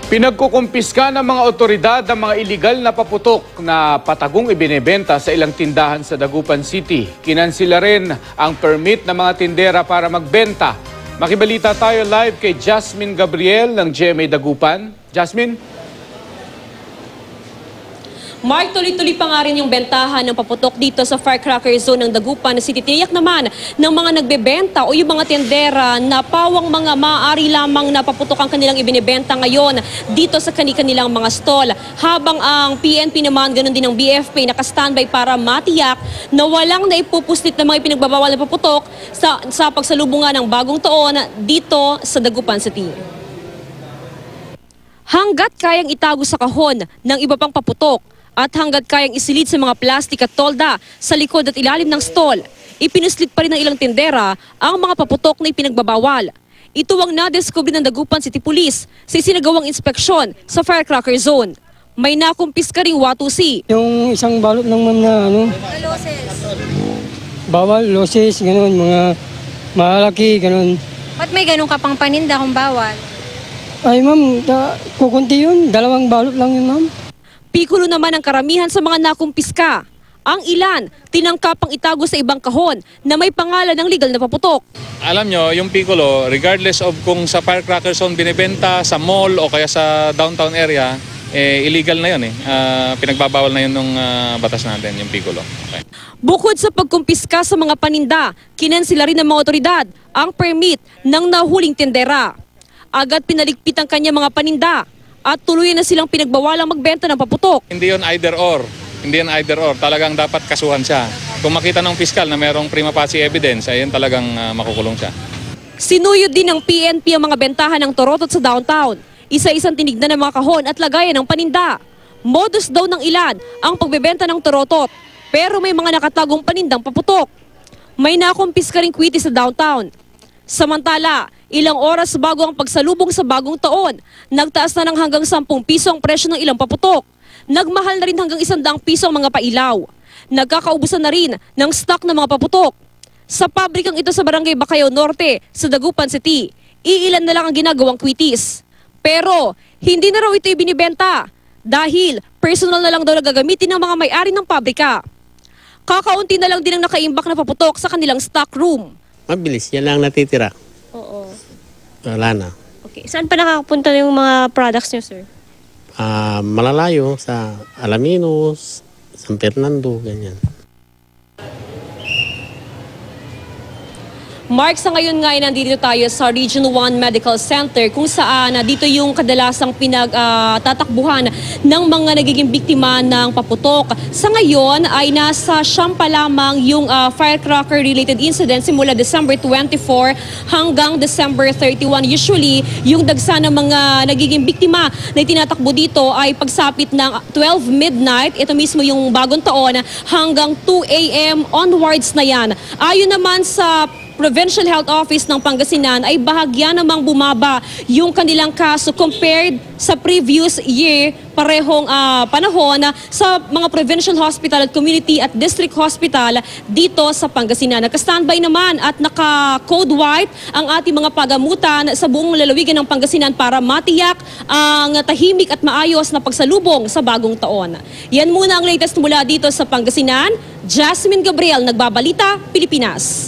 Pinagkukumpiska ng mga otoridad ang mga iligal na paputok na patagong ibinebenta sa ilang tindahan sa Dagupan City. Kinansila rin ang permit ng mga tindera para magbenta. Makibalita tayo live kay Jasmine Gabriel ng GMA Dagupan. Jasmine? Mark, tuloy-tuloy pa nga rin yung bentahan ng paputok dito sa firecracker zone ng Dagupan City. Tiniyak naman ng mga nagbebenta o yung mga tendera na pawang mga maaari lamang na paputok ang kanilang ibinibenta ngayon dito sa kanilang mga stall. Habang ang PNP naman, ganun din ang BFP, naka-standby para matiyak na walang naipupuslit na mga ipinagbabawal na paputok sa pagsalubungan ng bagong taon dito sa Dagupan City. Hanggat kayang itago sa kahon ng iba pang paputok, at hanggat kayang isilid sa mga plastik at tolda sa likod at ilalim ng stall, ipinuslit pa rin ng ilang tindera ang mga paputok na ipinagbabawal. Ito ang nadiskubre ng Dagupan City Police sa isinagawang inspeksyon sa firecracker zone. May nakumpiska ring watusi. Yung isang balot ng ma'am na bawal, loses, gano'n, mga malaki, gano'n. Ba't may ganun ka pang paninda kung bawal? Ay ma'am, kukunti yun, 2 balot lang yun ma'am. Pikulo naman ang karamihan sa mga nakumpiska. Ang ilan, tinangkapang itago sa ibang kahon na may pangalan ng legal na paputok. Alam nyo, yung Piccolo, regardless of kung sa firecracker zone binibenta, sa mall o kaya sa downtown area, illegal na yun . Pinagbabawal na yun ng batas natin, yung Piccolo. Okay. Bukod sa pagkumpiska sa mga paninda, kinansila rin ng mga otoridad ang permit ng nahuling tendera. Agad pinaligpit ang kanya mga paninda at tuluyan na silang pinagbawalang magbenta ng paputok. Hindi yun either or. Hindi yun either or. Talagang dapat kasuhan siya. Kung makita ng piskal na merong prima facie evidence, ayun talagang makukulong siya. Sinuyod din ng PNP ang mga bentahan ng torotot sa downtown. Isa-isang tinignan ng mga kahon at lagayan ng paninda. Modus daw ng ilan ang pagbebenta ng torotot, pero may mga nakatagong panindang paputok. May nakumpiska ring kwiti sa downtown. Samantala, ilang oras bago ang pagsalubong sa bagong taon, nagtaas na ng hanggang 10 piso ang presyo ng ilang paputok. Nagmahal na rin hanggang 100 piso ang mga pailaw. Nagkakaubusan na rin ng stock ng mga paputok. Sa pabrikang ito sa Barangay Bacayao Norte, sa Dagupan City, iilan na lang ang ginagawang kwitis. Pero hindi na raw ito ibinibenta dahil personal na lang daw nagagamitin ng mga may-ari ng pabrika. Kakaunti na lang din ang nakaimbak na paputok sa kanilang stock room. Mabilis, yan lang natitira. Oo. Wala na. Okay. Saan pa nakakapunta yung mga products niyo, sir? Malalayo sa Alaminos, San Fernando, ganyan. Mark, sa ngayon nga ay nandito tayo sa Region 1 Medical Center kung saan dito yung kadalasang pinagtatakbuhan ng mga nagiging biktima ng paputok. Sa ngayon ay nasa siyam pa lamang yung firecracker-related incident simula December 24 hanggang December 31. Usually, yung dagsa ng mga nagiging biktima na itinatakbo dito ay pagsapit ng 12 midnight, ito mismo yung bagong taon, hanggang 2 a.m. onwards na yan. Ayon naman sa Provincial Health Office ng Pangasinan ay bahagya namang bumaba yung kanilang kaso compared sa previous year, parehong panahon sa mga provincial hospital at community at district hospital dito sa Pangasinan. Naka-standby naman at naka-code white ang ating mga pagamutan sa buong lalawigan ng Pangasinan para matiyak ang tahimik at maayos na pagsalubong sa bagong taon. Yan muna ang latest mula dito sa Pangasinan. Jasmine Gabriel, Nagbabalita, Pilipinas.